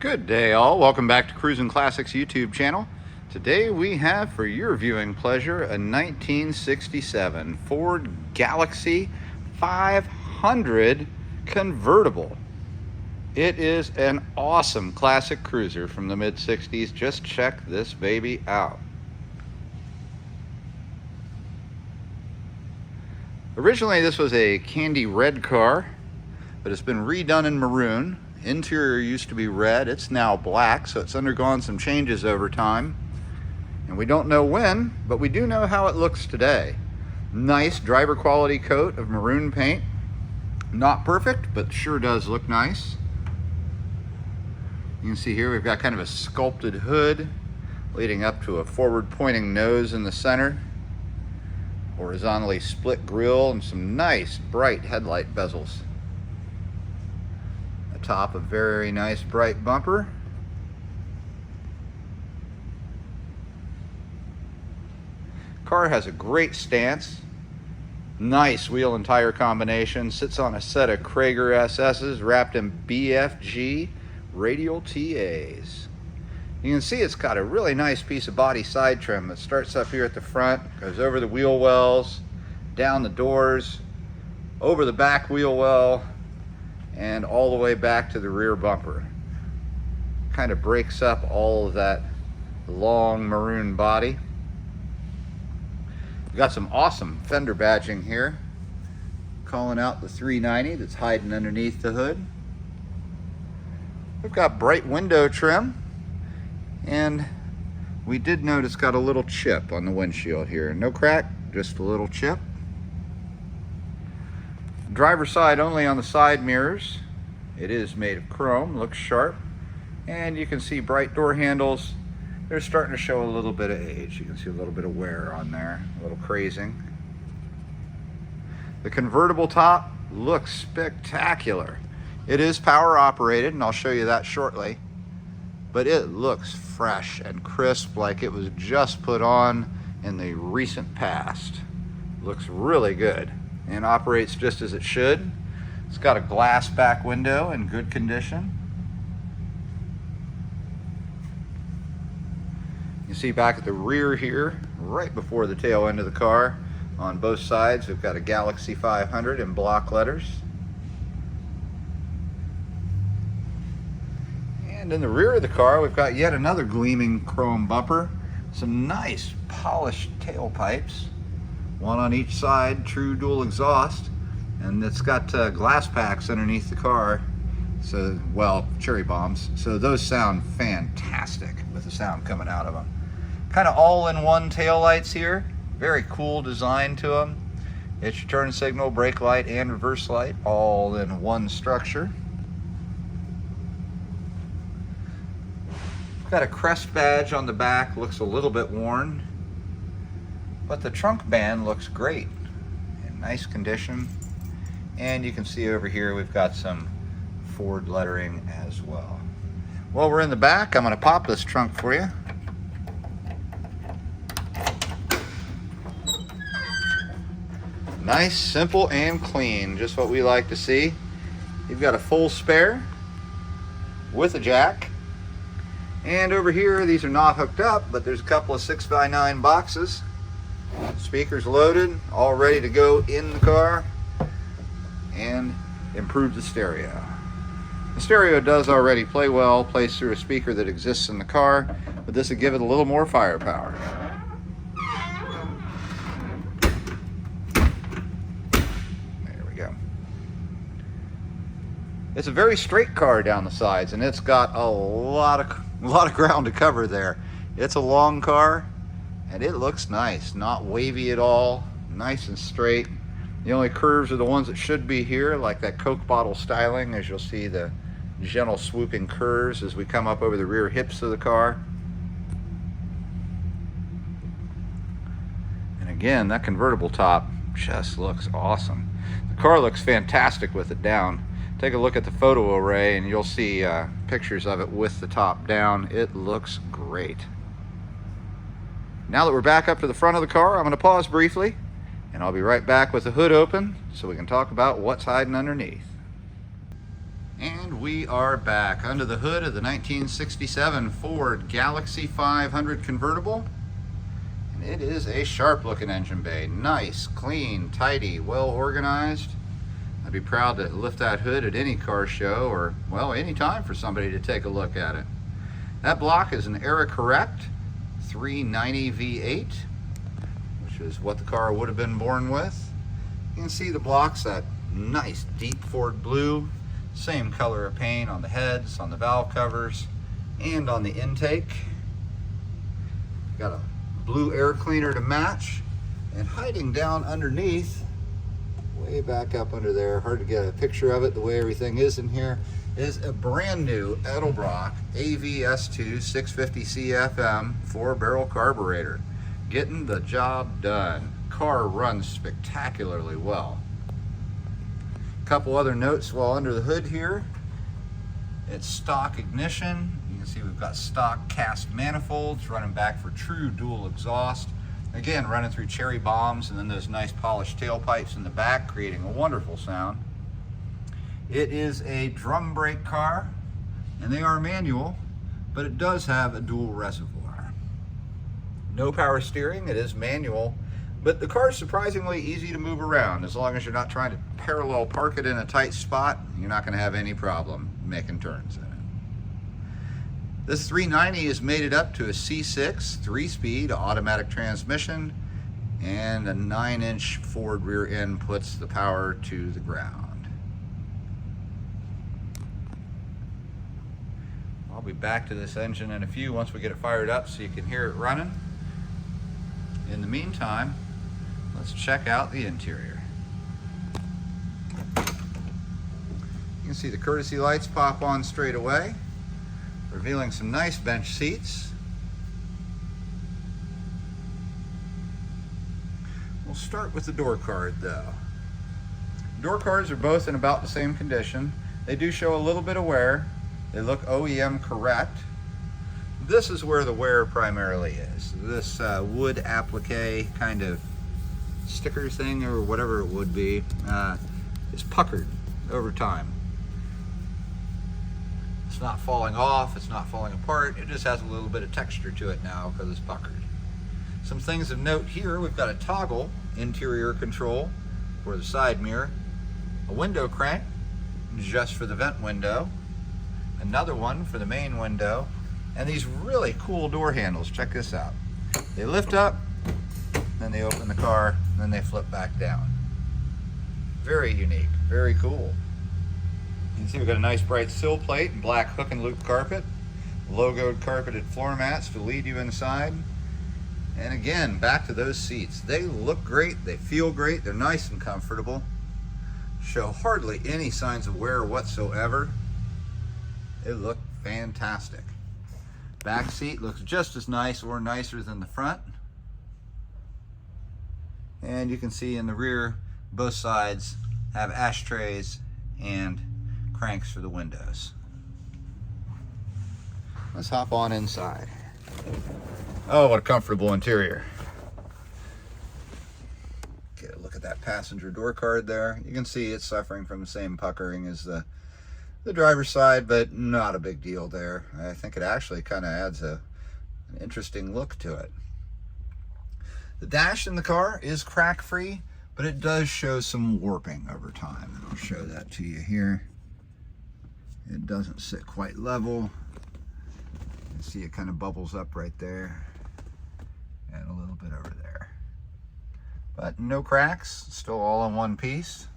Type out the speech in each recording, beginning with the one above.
Good day all, welcome back to Cruisin Classics YouTube channel. Today we have for your viewing pleasure a 1967 Ford Galaxie 500 convertible. It is an awesome classic cruiser from the mid-60s. Just check this baby out. Originally this was a candy red car, but it's been redone in maroon. Interior used to be red, it's now black, so it's undergone some changes over time. And we don't know when, but we do know how it looks today. Nice driver quality coat of maroon paint. Not perfect, but sure does look nice. You can see here we've got kind of a sculpted hood leading up to a forward pointing nose in the center. Horizontally split grille and some nice bright headlight bezels. Top, a very nice bright bumper. Car has a great stance, nice wheel and tire combination, sits on a set of Krager SS's wrapped in BFG radial TAs. You can see it's got a really nice piece of body side trim that starts up here at the front, goes over the wheel wells, down the doors, over the back wheel well, and all the way back to the rear bumper. Kind of breaks up all of that long maroon body. We've got some awesome fender badging here, calling out the 390 that's hiding underneath the hood. We've got bright window trim, and we did notice got a little chip on the windshield here. No crack, just a little chip. Driver's side only on the side mirrors. It is made of chrome, looks sharp, and you can see bright door handles. They're starting to show a little bit of age. You can see a little bit of wear on there, a little crazing. The convertible top looks spectacular. It is power operated, and I'll show you that shortly, but it looks fresh and crisp like it was just put on in the recent past. Looks really good and operates just as it should. It's got a glass back window in good condition. You see back at the rear here, right before the tail end of the car, on both sides we've got a Galaxie 500 in block letters. And in the rear of the car we've got yet another gleaming chrome bumper, some nice polished tailpipes, one on each side, true dual exhaust, and it's got glass packs underneath the car, so, well, cherry bombs, so those sound fantastic with the sound coming out of them. Kind of all-in-one tail lights here, very cool design to them. It's your turn signal, brake light, and reverse light, all in one structure. Got a crest badge on the back, looks a little bit worn, but the trunk band looks great, in nice condition. And you can see over here we've got some Ford lettering as well. Well, we're in the back. I'm going to pop this trunk for you. Nice, simple, and clean, just what we like to see. You've got a full spare with a jack. And over here, these are not hooked up, but there's a couple of 6x9 boxes. Speakers loaded, all ready to go in the car, and improve the stereo. The stereo does already play well, plays through a speaker that exists in the car, but this will give it a little more firepower. There we go. It's a very straight car down the sides, and it's got a lot of ground to cover there. It's a long car, and it looks nice, not wavy at all, nice and straight. The only curves are the ones that should be here, like that Coke bottle styling, as you'll see the gentle swooping curves as we come up over the rear hips of the car. And again, that convertible top just looks awesome. The car looks fantastic with it down. Take a look at the photo array and you'll see pictures of it with the top down. It looks great. Now that we're back up to the front of the car, I'm going to pause briefly, and I'll be right back with the hood open so we can talk about what's hiding underneath. And we are back under the hood of the 1967 Ford Galaxie 500 convertible. And it is a sharp looking engine bay. Nice, clean, tidy, well organized. I'd be proud to lift that hood at any car show or, well, any time for somebody to take a look at it. That block is an era correct 390 V8, which is what the car would have been born with. You can see the block's that nice deep Ford blue, same color of paint on the heads, on the valve covers, and on the intake. Got a blue air cleaner to match, and hiding down underneath, way back up under there, hard to get a picture of it the way everything is in here, is a brand new Edelbrock AVS2 650 CFM 4-barrel carburetor. Getting the job done. Car runs spectacularly well. A couple other notes while under the hood here. It's stock ignition. You can see we've got stock cast manifolds running back for true dual exhaust. Again, running through cherry bombs and then those nice polished tailpipes in the back, creating a wonderful sound. It is a drum brake car, and they are manual, but it does have a dual reservoir. No power steering, it is manual, but the car is surprisingly easy to move around. As long as you're not trying to parallel park it in a tight spot, you're not going to have any problem making turns in it. This 390 is mated up to a C6 3-speed automatic transmission, and a 9-inch Ford rear end puts the power to the ground. I'll be back to this engine in a few once we get it fired up so you can hear it running. In the meantime, let's check out the interior. You can see the courtesy lights pop on straight away, revealing some nice bench seats. We'll start with the door card though. Door cards are both in about the same condition. They do show a little bit of wear. They look OEM correct. This is where the wear primarily is. This wood applique kind of sticker thing or whatever it would be is puckered over time. It's not falling off, it's not falling apart, it just has a little bit of texture to it now because it's puckered. Some things of note here, we've got a toggle interior control for the side mirror, a window crank just for the vent window, another one for the main window, and these really cool door handles. Check this out. They lift up, then they open the car, then they flip back down. Very unique, very cool. You can see we've got a nice bright sill plate and black hook and loop carpet, logoed carpeted floor mats to lead you inside. And again, back to those seats. They look great, they feel great, they're nice and comfortable. Show hardly any signs of wear whatsoever. They look fantastic. Back seat looks just as nice or nicer than the front. And you can see in the rear, both sides have ashtrays and cranks for the windows. Let's hop on inside. Oh, what a comfortable interior. Get a look at that passenger door card there. You can see it's suffering from the same puckering as the driver's side, but not a big deal there. I think it actually kind of adds an interesting look to it. The dash in the car is crack-free, but it does show some warping over time. I'll show that to you here. It doesn't sit quite level. You see it kind of bubbles up right there and a little bit over there. But no cracks, still all in one piece.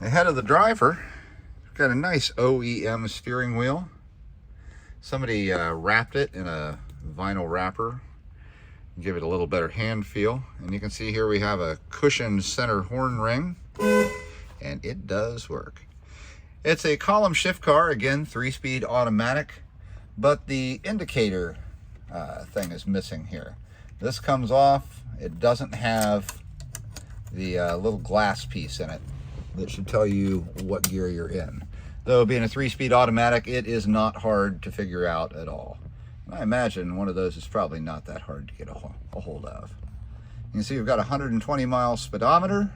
The head of the driver, got a nice OEM steering wheel. Somebody wrapped it in a vinyl wrapper, give it a little better hand feel. And you can see here we have a cushioned center horn ring, and it does work. It's a column shift car, again 3-speed automatic, but the indicator thing is missing here. This comes off. It doesn't have the little glass piece in it that should tell you what gear you're in. Though being a 3-speed automatic, it is not hard to figure out at all. And I imagine one of those is probably not that hard to get a hold of. You can see we've got a 120 mile speedometer,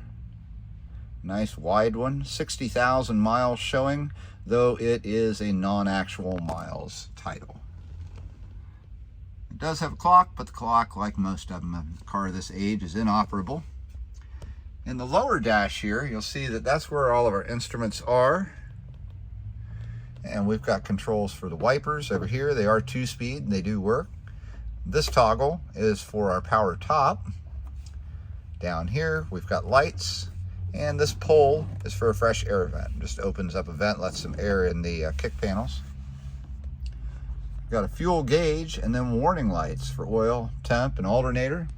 Nice wide one, 60,000 miles showing, though it is a non-actual miles title. It does have a clock, but the clock, like most of them, a car this age, is inoperable. In the lower dash here, you'll see that that's where all of our instruments are. And we've got controls for the wipers over here. They are 2-speed and they do work. This toggle is for our power top. Down here, we've got lights. And this pole is for a fresh air vent. Just opens up a vent, lets some air in the kick panels. We've got a fuel gauge and then warning lights for oil, temp, and alternator.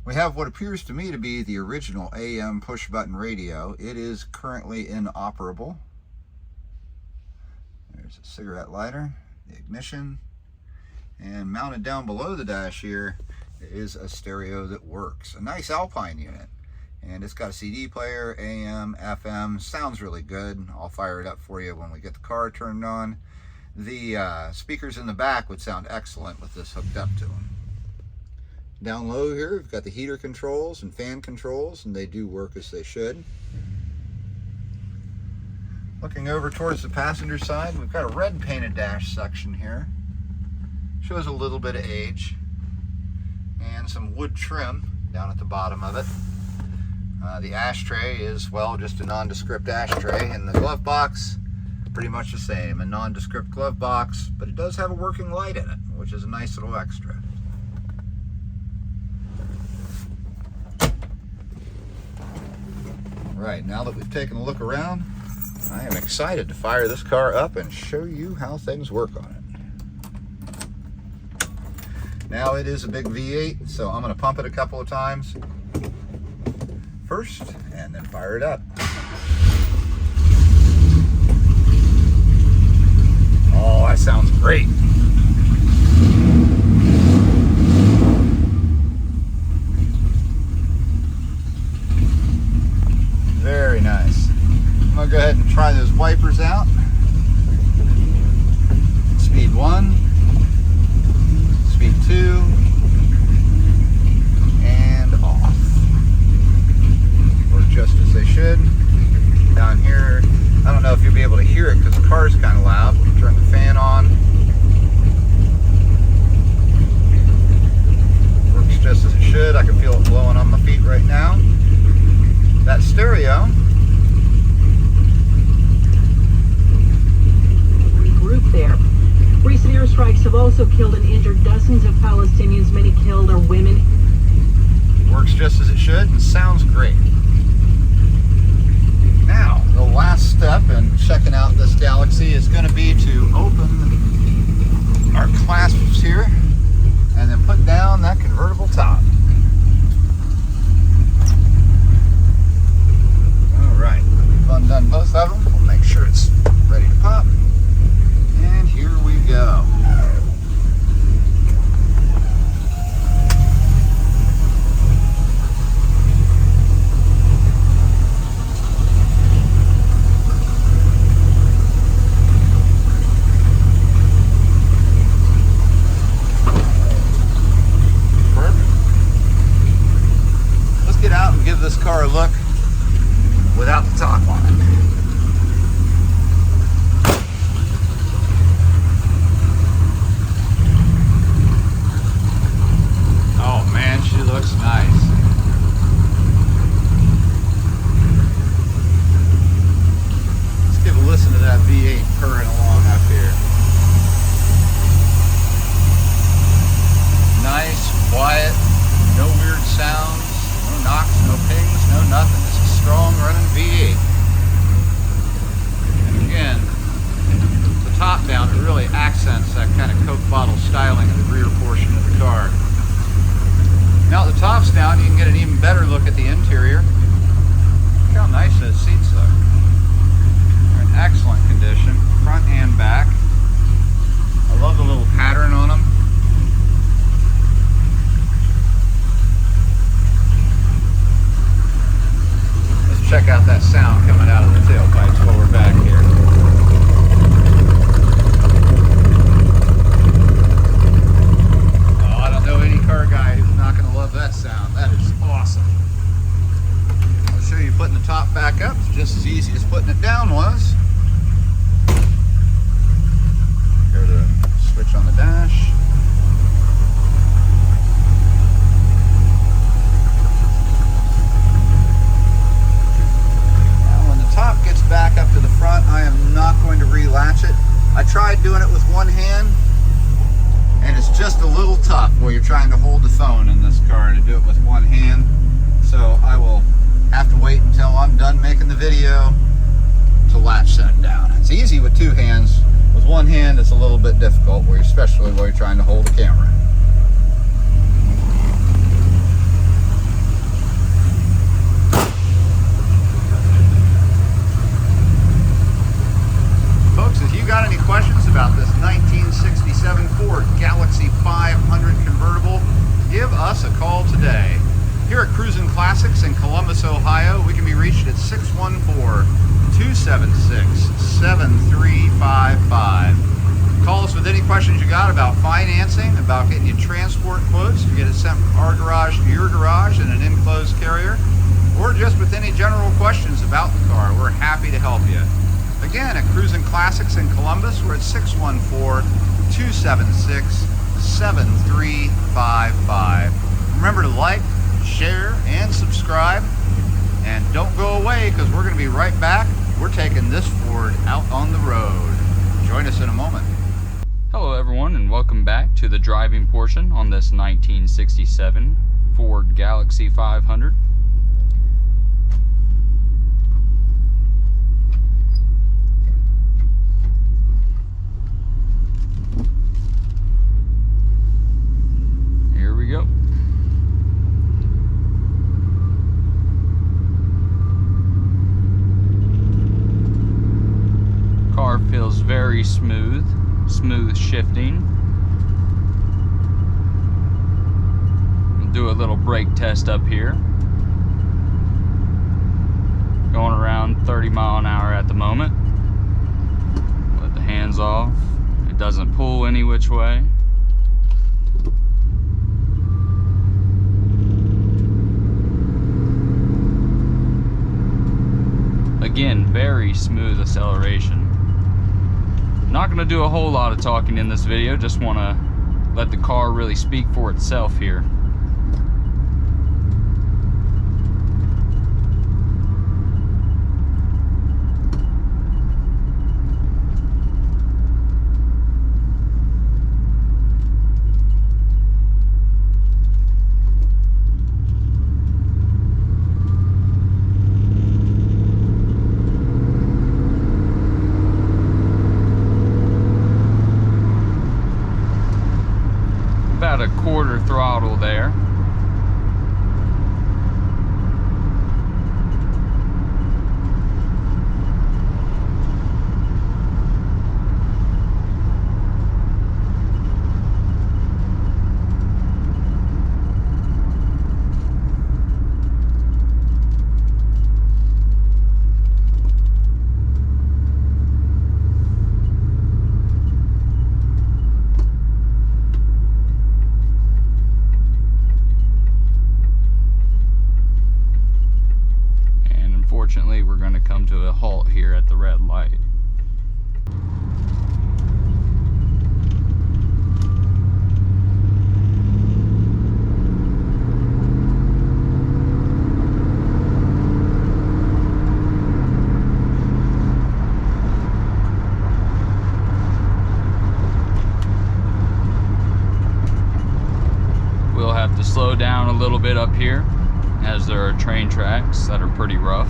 We have what appears to me to be the original AM push button radio. It is currently inoperable. There's a cigarette lighter, the ignition, and mounted down below the dash here is a stereo that works. A nice Alpine unit. And it's got a CD player, AM, FM, sounds really good. I'll fire it up for you when we get the car turned on. The speakers in the back would sound excellent with this hooked up to them. Down low here, we've got the heater controls and fan controls, and they do work as they should. Looking over towards the passenger side, we've got a red painted dash section here. Shows a little bit of age. And some wood trim down at the bottom of it. The ashtray is, well, just a nondescript ashtray, and the glove box, pretty much the same, a nondescript glove box, but it does have a working light in it, which is a nice little extra. Right, now that we've taken a look around, I am excited to fire this car up and show you how things work on it. Now it is a big V8, so I'm going to pump it a couple of times first, and then fire it up. Oh, that sounds great. Very nice. I'm gonna go ahead and try those wipers out. Speed 1, speed 2, and off. Just as they should. Down here, I don't know if you'll be able to hear it because the car's kind of loud. We'll turn the fan on. Works just as it should. I can feel it blowing on my feet right now. That stereo. Regroup there. Recent airstrikes have also killed and injured dozens of Palestinians. Many killed are women. Works just as it should and sounds great. Now, the last step in checking out this Galaxie is going to be to open our clasps here and then put down that convertible top. Alright, we've undone both of them. We'll make sure it's ready to pop. And here we go. This car a look without the top on it. Oh man, she looks nice. Let's give a listen to that V8 purring along up here. Nice, quiet, no weird sounds. No knocks, no pings, no nothing. It's a strong running V8. And again, the top down, it really accents that kind of Coke bottle styling of the rear portion of the car. Now that the top's down, you can get an even better look at the interior. Look how nice those seats look. They're in excellent condition, front and back. I love the little pattern on them. Check out that sound coming out of the tailpipes while we're back here. Oh, I don't know any car guy who's not going to love that sound. That is awesome. Let's show you putting the top back up. It's just as easy as putting it down was. Go to switch on the dash. Now when the top gets back up to the front, I am not going to relatch it. I tried doing it with one hand, and it's just a little tough where you're trying to hold the phone in this car to do it with one hand. So I will have to wait until I'm done making the video to latch that down. It's easy with two hands. With one hand, it's a little bit difficult, especially where you're trying to hold the camera. Folks, if you got any questions about this 1967 Ford Galaxie 500 convertible, give us a call today. Here at Cruisin Classics in Columbus, Ohio, we can be reached at 614-276-7355. Call us with any questions you got about financing, about getting you transport quotes to get it sent from our garage to your garage in an enclosed carrier, or just with any general questions about the car. We're happy to help you. Again, at Cruisin Classics in Columbus, we're at 614-276-7355. Remember to like, share, and subscribe. And don't go away, because we're going to be right back. We're taking this Ford out on the road. Join us in a moment. Hello everyone, and welcome back to the driving portion on this 1967 Ford Galaxie 500. Here we go. Car feels very smooth shifting. We'll do a little brake test up here. Going around 30 mile an hour at the moment. Let the hands off. It doesn't pull any which way. Again, very smooth acceleration. Not going to do a whole lot of talking in this video, just want to let the car really speak for itself here. About a quarter throttle there. Unfortunately, we're going to come to a halt here at the red light. We'll have to slow down a little bit up here, as there are train tracks that are pretty rough.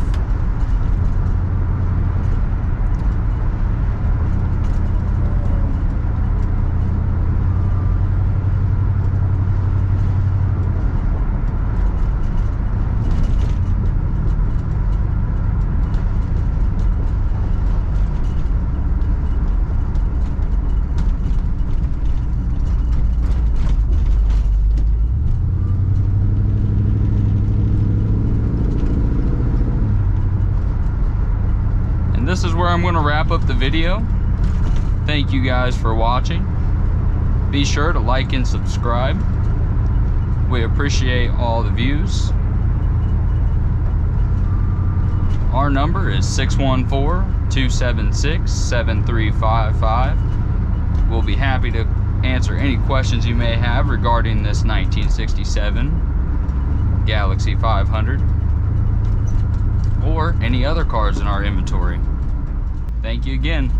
This is where I'm going to wrap up the video. Thank you guys for watching. Be sure to like and subscribe. We appreciate all the views. Our number is 614-276-7355. We'll be happy to answer any questions you may have regarding this 1967 Galaxie 500 or any other cars in our inventory. Thank you again.